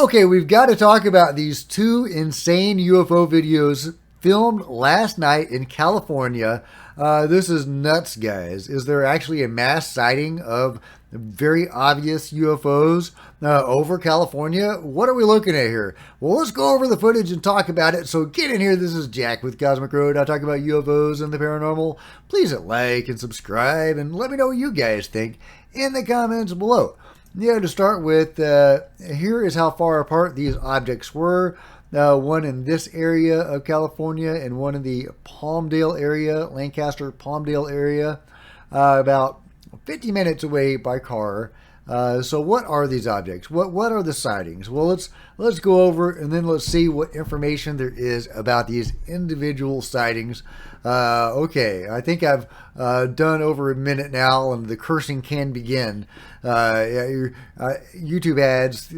Okay, we've got to talk about these two insane UFO videos filmed last night in California. This is nuts, guys. Is there actually a mass sighting of very obvious UFOs over California? What are we looking at here? Well, let's go over the footage and talk about it. So get in here. This is Jack with Cosmic Road. I talk about UFOs and the paranormal. Please hit like and subscribe and let me know what you guys think in the comments below. Yeah, to start with, here is how far apart these objects were. One in this area of California and one in the Palmdale area, Lancaster, Palmdale area, about 50 minutes away by car. So what are these objects? What are the sightings? Well, let's go over and then let's see what information there is about these individual sightings. Okay, I think I've done over a minute now, and the cursing can begin. YouTube ads,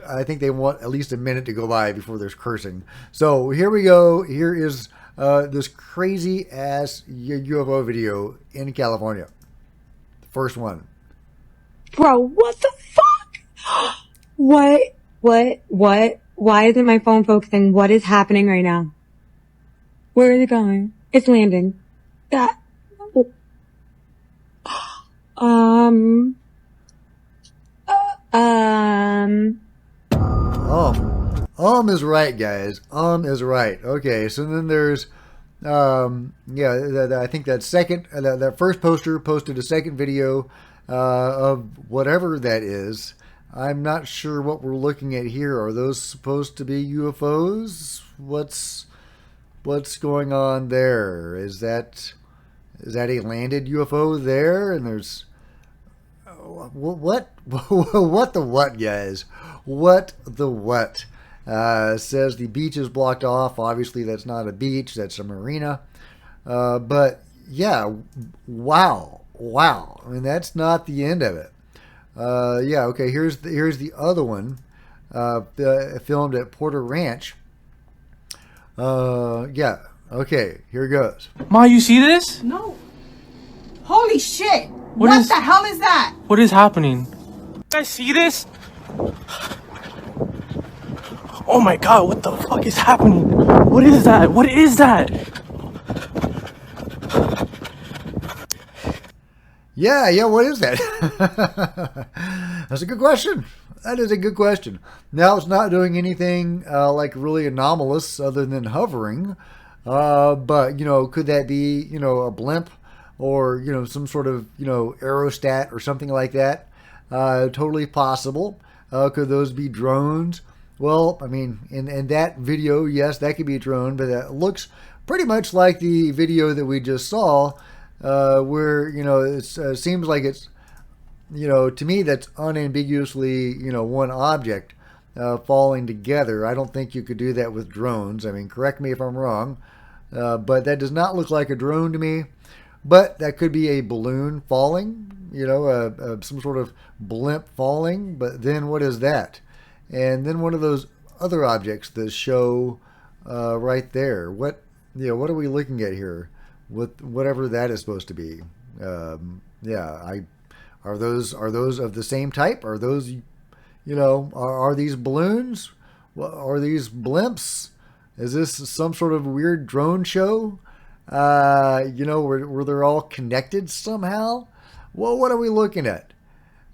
I think they want at least a minute to go by before there's cursing. So here we go. Here is this crazy ass UFO video in California. The first one. Bro, what the fuck? What? Why isn't my phone focusing? What is happening right now? Where is it going? It's landing. That. Is right, guys. Is right. Okay, so then there's, I think that first poster posted a second video of whatever that is. I'm not sure what we're looking at here. Are those supposed to be UFOs? What's going on there? Is that a landed UFO there? And there's what the what, guys? What the what? Says the beach is blocked off. Obviously, that's not a beach. That's a marina. But yeah, wow. I mean, that's not the end of it. Yeah, okay, here's the other one, filmed at Porter Ranch. Yeah, okay, here it goes. Ma, you see this? No. Holy shit! What the hell is that? What is happening? You guys see this? Oh my god, what the fuck is happening? What is that? What is that? Yeah, what is that? That's a good question. That is a good question. Now, it's not doing anything like really anomalous other than hovering. But, could that be, a blimp or, some sort of, aerostat or something like that? Totally possible. Could those be drones? Well, I mean, in that video, yes, that could be a drone, but that looks pretty much like the video that we just saw, where, it seems like it's, to me, that's unambiguously, one object falling together. I don't think you could do that with drones. I mean, correct me if I'm wrong, but that does not look like a drone to me. But that could be a balloon falling, some sort of blimp falling. But then what is that? And then one of those other objects that show right there. What are we looking at here? With whatever that is supposed to be. Are those of the same type? Are those, are these balloons? Are these blimps? Is this some sort of weird drone show? Where they're all connected somehow? Well, what are we looking at?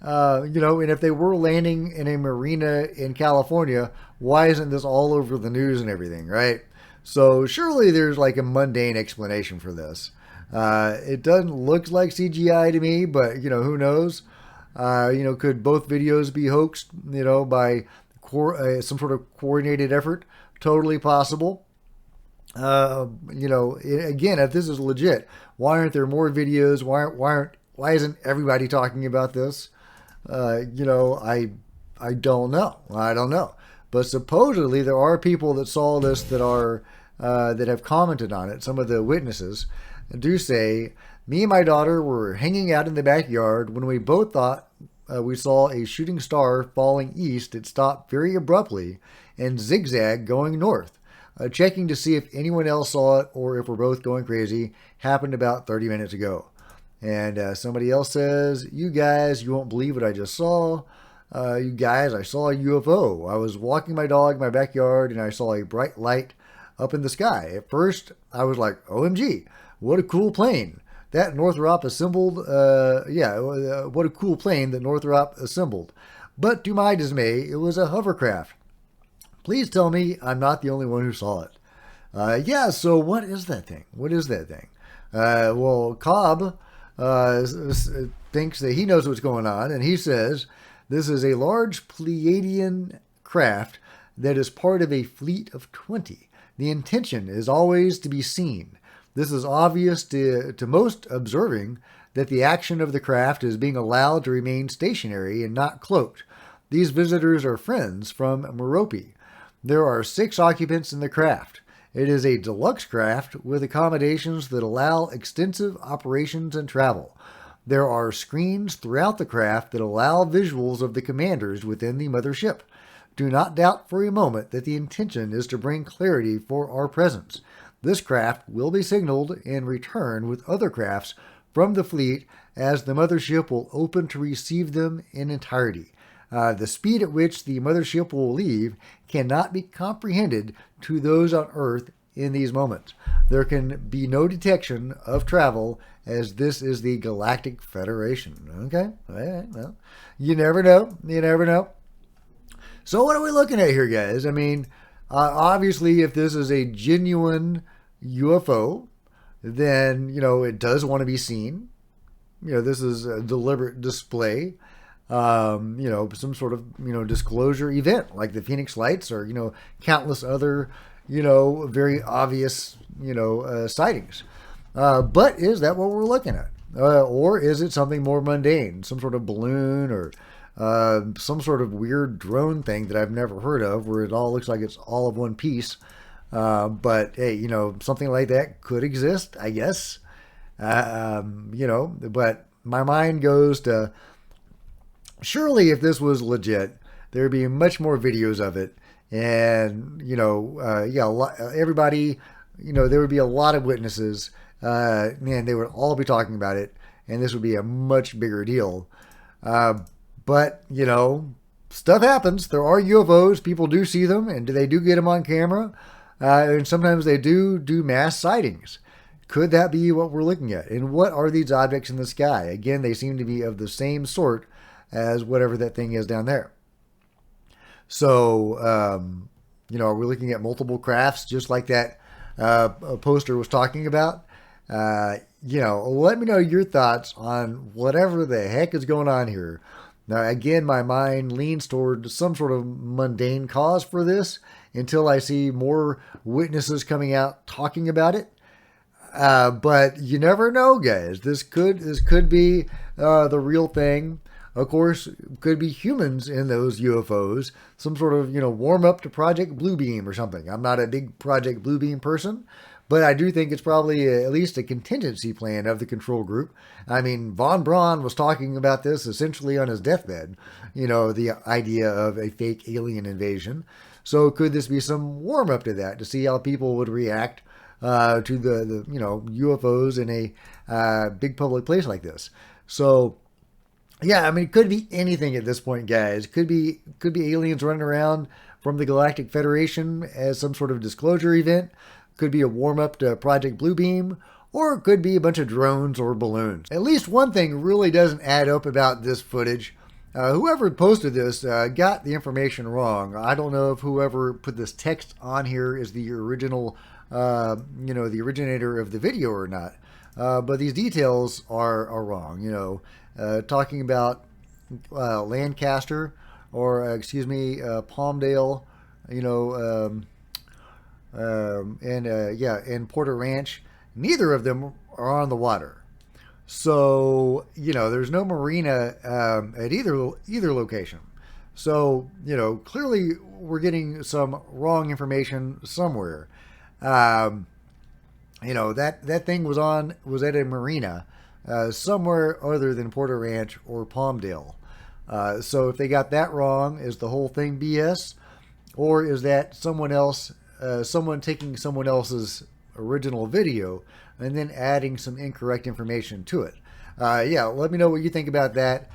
And if they were landing in a marina in California, why isn't this all over the news and everything, right? So surely there's like a mundane explanation for this. It doesn't look like CGI to me, but who knows? Could both videos be hoaxed? By some sort of coordinated effort? Totally possible. Again, if this is legit, why aren't there more videos? Why isn't everybody talking about this? I don't know. I don't know. But supposedly there are people that saw this that have commented on it. Some of the witnesses do say, me and my daughter were hanging out in the backyard when we both thought we saw a shooting star falling east. It stopped very abruptly and zigzagged going north. Checking to see if anyone else saw it or if we're both going crazy. Happened about 30 minutes ago. And somebody else says, you guys, you won't believe what I just saw. you guys, I saw a UFO. I was walking my dog in my backyard and I saw a bright light up in the sky. At first, I was like, OMG, what a cool plane. That Northrop assembled, what a cool plane that Northrop assembled. But to my dismay, it was a hovercraft. Please tell me I'm not the only one who saw it. So what is that thing? What is that thing? Cobb thinks that he knows what's going on, and he says this is a large Pleiadian craft that is part of a fleet of 20. The intention is always to be seen. This is obvious to most observing that the action of the craft is being allowed to remain stationary and not cloaked. These visitors are friends from Merope. There are 6 occupants in the craft. It is a deluxe craft with accommodations that allow extensive operations and travel. There are screens throughout the craft that allow visuals of the commanders within the mothership. Do not doubt for a moment that the intention is to bring clarity for our presence. This craft will be signaled and return with other crafts from the fleet as the mothership will open to receive them in entirety. The speed at which the mothership will leave cannot be comprehended to those on Earth in these moments. There can be no detection of travel as this is the Galactic Federation. Okay? Well, you never know. You never know. So what are we looking at here, guys? I mean, obviously, if this is a genuine UFO, then, it does want to be seen. This is a deliberate display. Some sort of, disclosure event like the Phoenix Lights or, countless other, very obvious, sightings. But is that what we're looking at? Or is it something more mundane, some sort of balloon or some sort of weird drone thing that I've never heard of where it all looks like it's all of one piece? But hey, something like that could exist, I guess. But my mind goes to, surely if this was legit, there'd be much more videos of it. And, everybody, there would be a lot of witnesses. And they would all be talking about it. And this would be a much bigger deal. But, stuff happens. There are UFOs. People do see them. And they do get them on camera. And sometimes they do mass sightings. Could that be what we're looking at? And what are these objects in the sky? Again, they seem to be of the same sort as whatever that thing is down there. So, are we looking at multiple crafts just like that poster was talking about? Let me know your thoughts on whatever the heck is going on here. Now, again, my mind leans toward some sort of mundane cause for this until I see more witnesses coming out talking about it. But you never know, guys. This could be the real thing. Of course, could be humans in those UFOs. Some sort of, warm up to Project Bluebeam or something. I'm not a big Project Bluebeam person, but I do think it's probably at least a contingency plan of the control group. I mean, Von Braun was talking about this essentially on his deathbed. The idea of a fake alien invasion. So could this be some warm up to that to see how people would react to the UFOs in a big public place like this? So, yeah, I mean, it could be anything at this point, guys. Could be aliens running around from the Galactic Federation as some sort of disclosure event. Could be a warm-up to Project Bluebeam. Or it could be a bunch of drones or balloons. At least one thing really doesn't add up about this footage. Whoever posted this got the information wrong. I don't know if whoever put this text on here is the original, the originator of the video or not. But these details are wrong, talking about Lancaster or, Palmdale, and Porter Ranch. Neither of them are on the water. So, there's no marina at either location. So, clearly we're getting some wrong information somewhere. That thing was at a marina somewhere other than Porter Ranch or Palmdale. So if they got that wrong, is the whole thing BS? Or is that someone else, someone taking someone else's original video and then adding some incorrect information to it? Let me know what you think about that.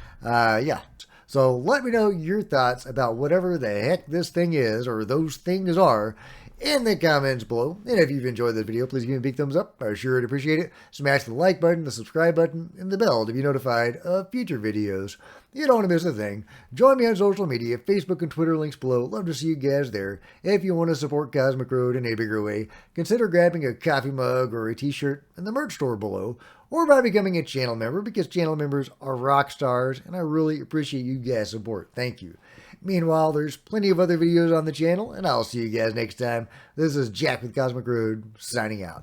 So let me know your thoughts about whatever the heck this thing is, or those things are, in the comments below. And if you've enjoyed this video, please give me a big thumbs up. I sure would appreciate it. Smash the like button, the subscribe button, and the bell to be notified of future videos. You don't want to miss a thing. Join me on social media, Facebook and Twitter, links below. Love to see you guys there. If you want to support Cosmic Road in a bigger way, consider grabbing a coffee mug or a t-shirt in the merch store below, or by becoming a channel member, because channel members are rock stars, and I really appreciate you guys' support. Thank you. Meanwhile, there's plenty of other videos on the channel, and I'll see you guys next time. This is Jack with Cosmic Road, signing out.